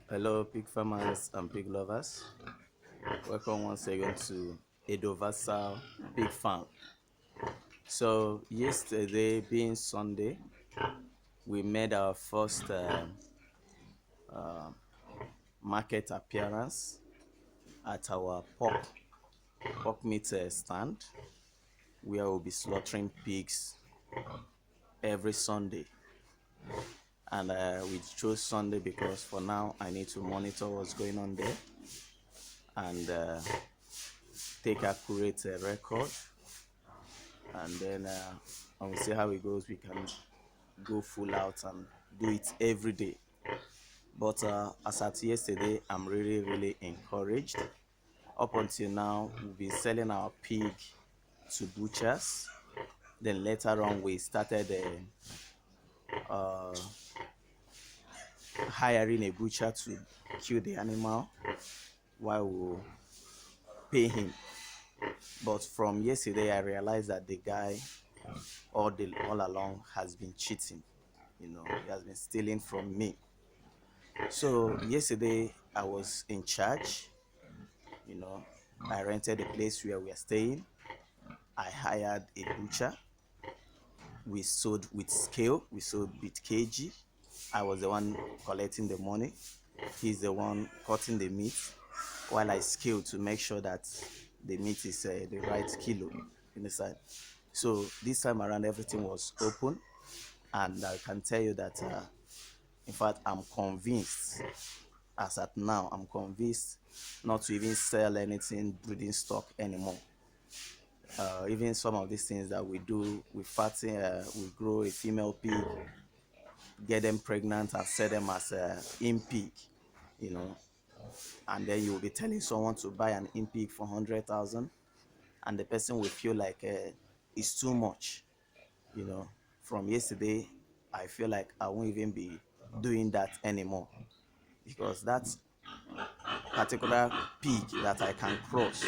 Hello, pig farmers and pig lovers. Welcome once again to Edovasal Pig Farm. So, yesterday being Sunday, we made our first market appearance at our pork meat stand, where we'll be slaughtering pigs every Sunday. And we chose Sunday because for now I need to monitor what's going on there and take accurate record, and then and we'll see how it goes. We can go full out and do it every day. But as at yesterday, I'm really encouraged. Up until now, we've been selling our pig to butchers. Then later on, we started hiring a butcher to kill the animal while we pay him. But from yesterday, I realized that the guy all along has been cheating. He has been stealing from me. So yesterday I was in charge. You know, I rented a place where we are staying. I hired a butcher. We sold with scale. We sold with kg. I was the one collecting the money. He's the one cutting the meat, while I scale to make sure that the meat is the right kilo inside. So this time around, everything was open, and I can tell you that, in fact, I'm convinced. As at now, I'm convinced not to even sell anything breeding stock anymore. Even some of these things that we do, we grow a female pig, get them pregnant, and sell them as a in pig, you know. And then you will be telling someone to buy an in pig for 100,000, and the person will feel like it's too much, you know. From yesterday, I feel like I won't even be doing that anymore, because that particular pig that I can cross,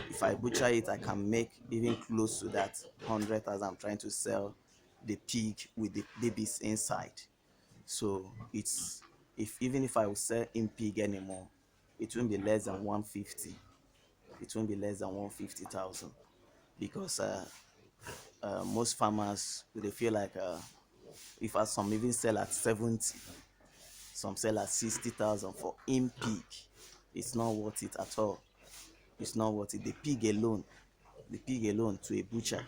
if I butcher it, I can make even close to that 100,000 I'm trying to sell the pig with the babies inside. So it's, if even if I will sell in pig anymore, it won't be less than 150. It won't be less than 150,000, because most farmers, they feel like, if some even sell at 70, some sell at 60,000 for in pig. It's not worth it at all. It's not worth it. The pig alone to a butcher,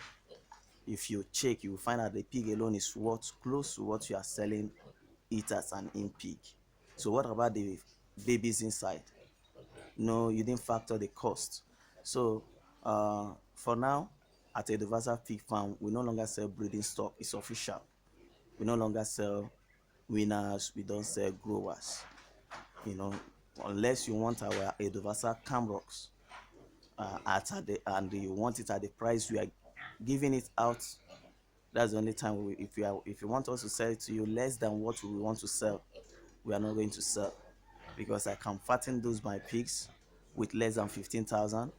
if you check, you will find out the pig alone is worth close to what you are selling it as an in pig. So what about the babies inside? No, you didn't factor the cost. So for now, at Edovasal Pig Farm, we no longer sell breeding stock. It's official. We no longer sell winners. We don't sell growers. You know, unless you want our Edovasal Camrocks, and you want it at the price we are giving it out. That's the only time if you want us to sell it to you less than what we want to sell, we are not going to sell, because I can fatten those my pigs with less than 15,000,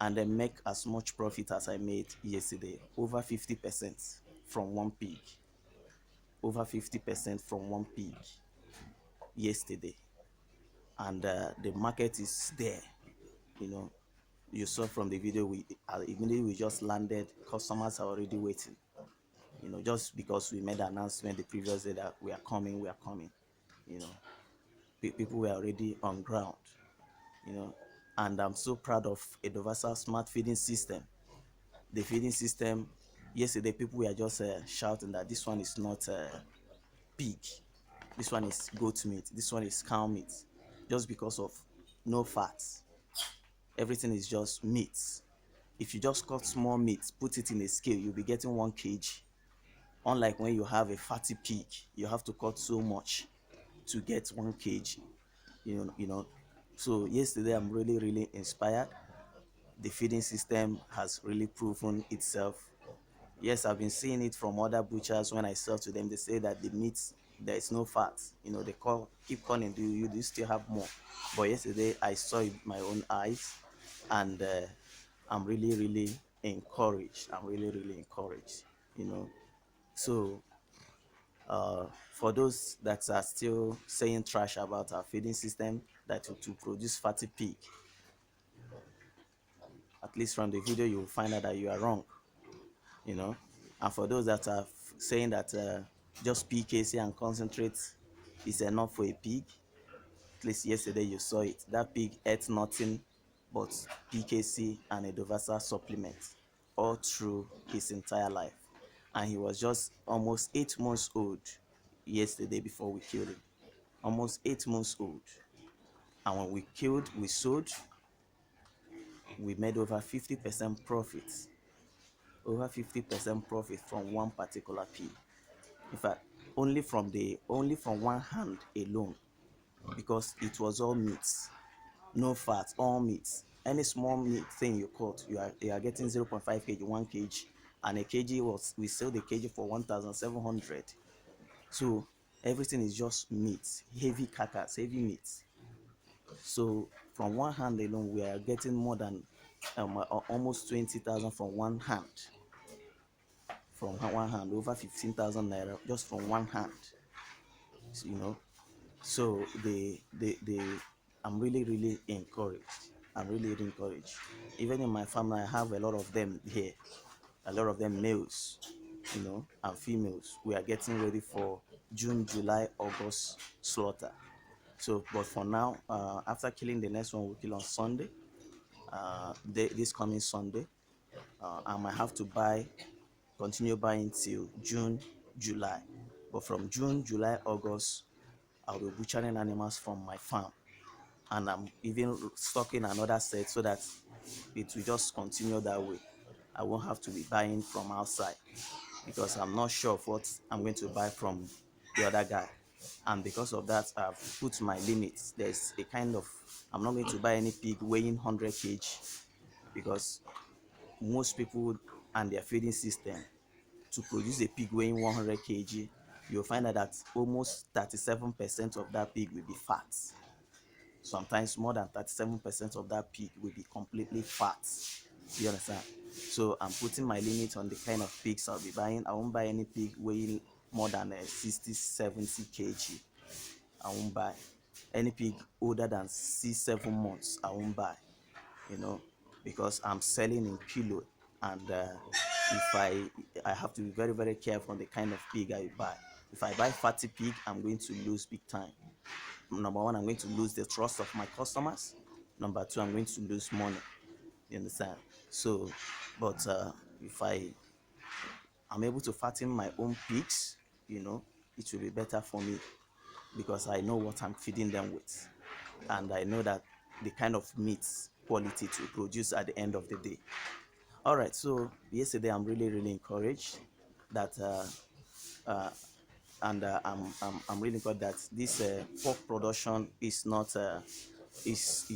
and then make as much profit as I made yesterday, over 50% from one pig, over 50% from one pig yesterday. And the market is there. you know you saw from the video, we immediately we just landed. Customers are already waiting, just because we made an announcement the previous day that we are coming. you know People were already on ground. And I'm so proud of Edovasal smart feeding system. The feeding system, yesterday people were just shouting that this one is not pig, this one is goat meat, this one is cow meat, just because of no fats. Everything is just meat. If you just cut small meat, put it in a scale, you'll be getting 1 kg. Unlike when you have a fatty pig, you have to cut so much to get 1 kg. So yesterday I'm really inspired. The feeding system has really proven itself. Yes, I've been seeing it from other butchers. When I sell to them, they say that the meat, there is no fat. They keep calling, do you still have more? But yesterday I saw it with my own eyes, and I'm really encouraged. I'm really encouraged. So For those that are still saying trash about our feeding system that to produce fatty pig, at least from the video you will find out that you are wrong, you know. And for those that are saying that just PKC and concentrate is enough for a pig, at least yesterday you saw it. That pig ate nothing but PKC and Edovasal supplements all through his entire life. And he was just almost 8 months old yesterday before we killed him. Almost 8 months old. And when we sold, we made over 50% profit. Over 50% profit from one particular pig. In fact, only from one hand alone, because it was all meat, no fat, all meat. Any small meat thing you caught, you are getting 0.5 kg, 1 kg, and a kg was we sell the kg for 1,700. So everything is just meat, heavy carcass, heavy meat. So from one hand alone, we are getting more than almost 20,000 from one hand. From one hand, over 15,000 naira just from one hand. You know, so I'm really encouraged. I'm really encouraged. Even in my family, I have a lot of them here, a lot of them males, and females. We are getting ready for June, July, August slaughter. So, but for now, after killing the next one, we'll kill on Sunday. This coming Sunday, I might have to continue buying till June, July. But from June, July, August, I'll be butchering animals from my farm, and I'm even stocking another set so that it will just continue that way. I won't have to be buying from outside, because I'm not sure of what I'm going to buy from the other guy. And because of that, I've put my limits. There's a kind of, I'm not going to buy any pig weighing 100 kg, because most people and their feeding system, to produce a pig weighing 100 kg, you'll find out that almost 37% of that pig will be fat. Sometimes more than 37% of that pig will be completely fat. You understand? So I'm putting my limit on the kind of pigs I'll be buying. I won't buy any pig weighing more than 60, 70 kg. I won't buy any pig older than 6, 7 months. I won't buy, because I'm selling in kilo, and if I have to be very careful on the kind of pig I buy. If I buy fatty pig, I'm going to lose big time. Number one, I'm going to lose the trust of my customers. Number two, I'm going to lose money. You understand? So, but if I'm able to fatten my own pigs, it will be better for me, because I know what I'm feeding them with, and I know that the kind of meat quality to produce at the end of the day. All right. So yesterday, I'm really encouraged that I'm really glad that this pork production is not it's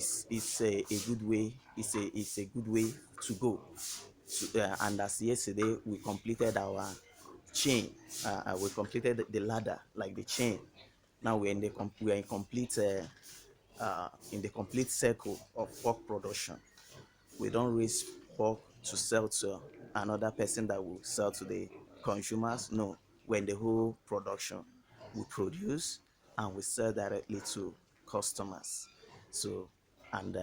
a good way. It's a good way to go. And as yesterday we completed our chain, we completed the ladder, like the chain. Now we are in the complete circle of pork production. We don't raise pork to sell to another person that will sell to the consumers. No, we're in the whole production. We produce and we sell directly to customers. So, and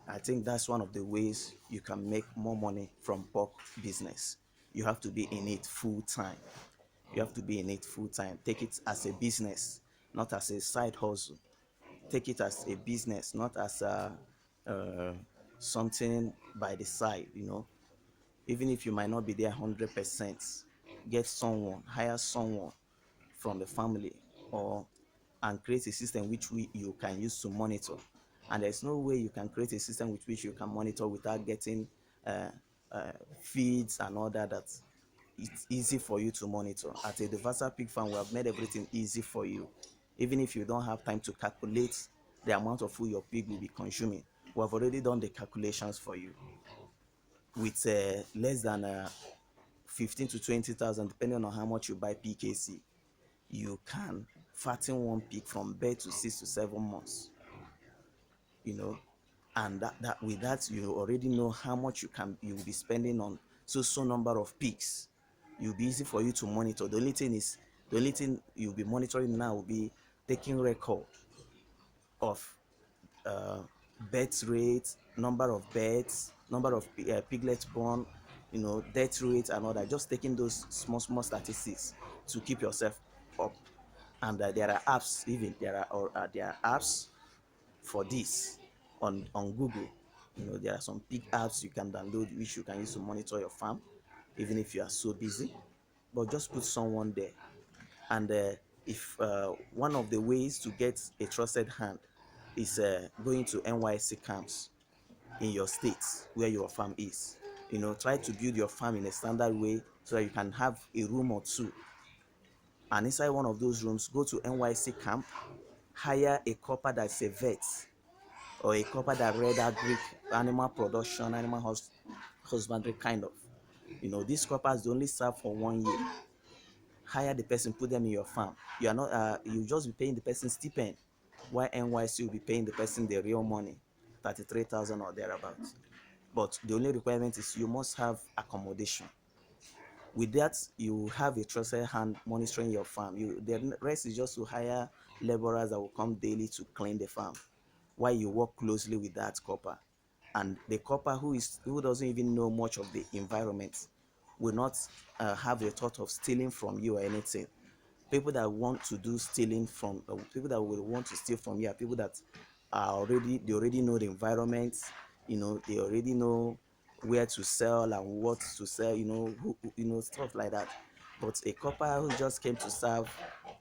I think that's one of the ways you can make more money from pork business. You have to be in it full time. You have to be in it full time. Take it as a business, not as a side hustle. Take it as a business, not as uh, something by the side. Even if you might not be there 100%, hire someone from the family, or and create a system which you can use to monitor. And there's no way you can create a system with which you can monitor without getting uh, feeds and all that it's easy for you to monitor. At a Edovasal pig farm, we have made everything easy for you. Even if you don't have time to calculate the amount of food your pig will be consuming, we have already done the calculations for you. With less than 15 to 20,000, depending on how much you buy PKC, you can fatten one pig from birth to 6 to 7 months. And that with that, you already know how much you will be spending on so number of pigs. It will be easy for you to monitor. The only thing is The only thing you'll be monitoring now will be taking record of uh, birth rate, number of births, number of piglets born, death rate and all that. Just taking those small statistics to keep yourself up. And there are apps, even there are apps for this on Google. There are some big apps you can download which you can use to monitor your farm, even if you are so busy. But just put someone there. And if one of the ways to get a trusted hand is going to NYC camps in your state where your farm is. Try to build your farm in a standard way so that you can have a room or two. And inside one of those rooms, go to NYC camp, hire a copper that's a vet, or a copper that read agric, animal production, husbandry kind of. These coppers they only serve for 1 year. Hire the person, put them in your farm. You are not you just be paying the person stipend, while NYC will be paying the person the real money, 33,000 or thereabouts. But the only requirement is you must have accommodation. With that, you have a trusted hand monitoring your farm. The rest is just to hire laborers that will come daily to clean the farm, while you work closely with that copper. And the copper who doesn't even know much of the environment will not have the thought of stealing from you or anything. People that want to do stealing from people that will want to steal from you are people that they already know the environment. They already know where to sell and what to sell, stuff like that. But a copper who just came to serve,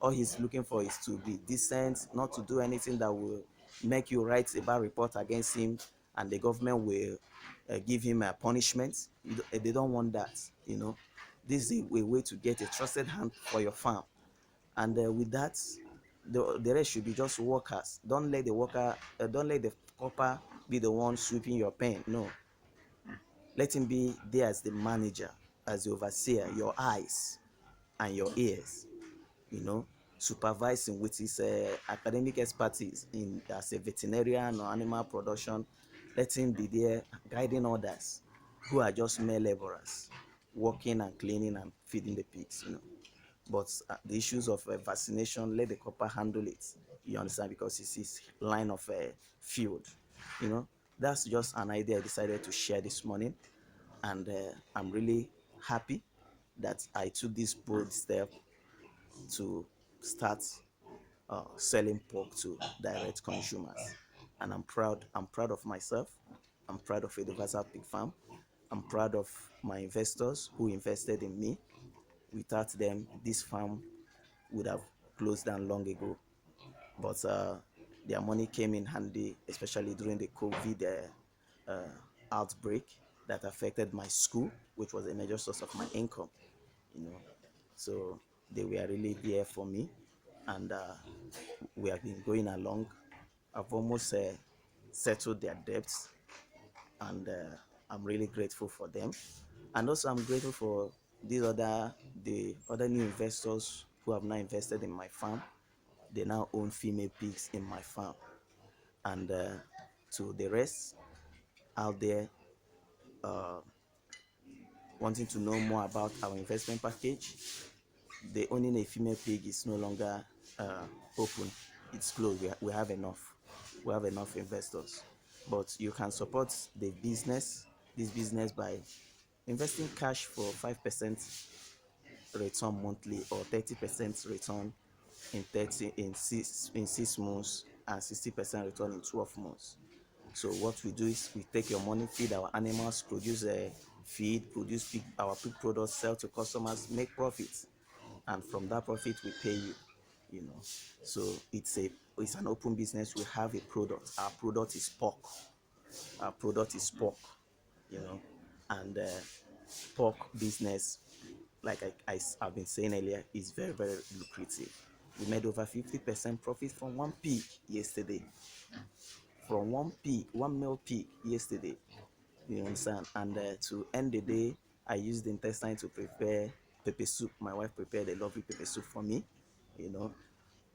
all he's looking for is to be decent, not to do anything that will make you write a bad report against him, and the government will give him a punishment. They don't want that. This is a way to get a trusted hand for your farm. And with that, the rest should be just workers. Don't let the copper be the one sweeping your pen. No, let him be there as the manager, as the overseer, your eyes and your ears, supervising with his academic expertise in as a veterinarian or animal production. Let him be there guiding others who are just mere laborers, working and cleaning and feeding the pigs. But the issues of vaccination, let the copper handle it. You understand? Because it's his line of field. That's just an idea I decided to share this morning. And I'm really happy that I took this bold step to start selling pork to direct consumers. And I'm proud. I'm proud of myself. I'm proud of Edovasal Pig Farm. I'm proud of my investors who invested in me. Without them, this farm would have closed down long ago. But their money came in handy, especially during the COVID outbreak that affected my school, which was a major source of my income. You know, so they were really there for me, and we have been going along. I've almost settled their debts, and I'm really grateful for them. And also, I'm grateful for the other new investors who have now invested in my farm. They now own female pigs in my farm. And to the rest out there wanting to know more about our investment package, the owning a female pig is no longer open. It's closed. We have enough. We have enough investors. But you can support this business by investing cash for 5% return monthly or 30% return in 6 months and 60% return in 12 months. So what we do is we take your money, feed our animals, produce a feed, produce our pig products, sell to customers, make profits, and from that profit we pay you. So it's an open business. We have a product. Our product is pork. Our product is pork. And pork business, like I've been saying earlier, is very, very lucrative. We made over 50% profit from one pig yesterday. From one male pig yesterday. You understand? And to end the day, I used the intestine to prepare pepper soup. My wife prepared a lovely pepper soup for me,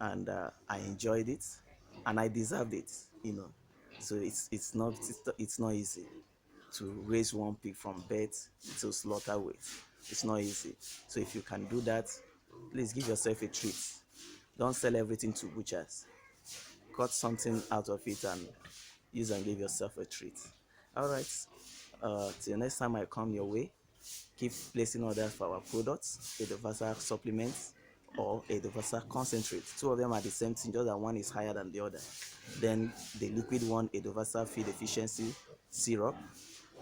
and I enjoyed it, and I deserved it. So it's not easy to raise one pig from birth to slaughter weight. It's not easy. So if you can do that, Please give yourself a treat. Don't sell everything to butchers. Cut something out of it and use and give yourself a treat. All right. Till next time I come your way, keep placing orders for our products, Edovasal supplements or Edovasal concentrate. Two of them are the same thing, just that one is higher than the other. Then the liquid one, Edovasal feed efficiency syrup,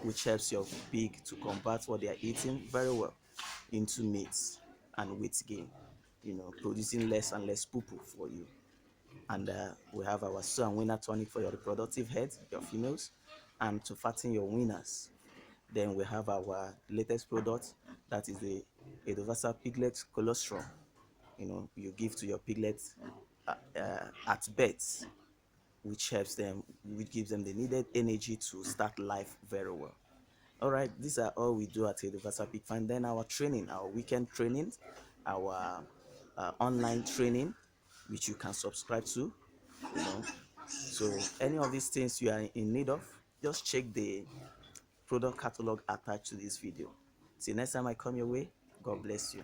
which helps your pig to convert what they are eating very well into meat and weight gain, producing less and less poo poo for you. And we have our Sow and Winner tonic for your reproductive health, your females, and to fatten your winners. Then we have our latest product, that is the Edovasal piglet colostrum. You give to your piglets at birth, which helps them, which gives them the needed energy to start life very well. All right, these are all we do at Edovasal Pig Farm. Then our training, our weekend training, our online training, which you can subscribe to. You know, so any of these things you are in need of, just check the product catalog attached to this video. Till next time I come your way, God bless you.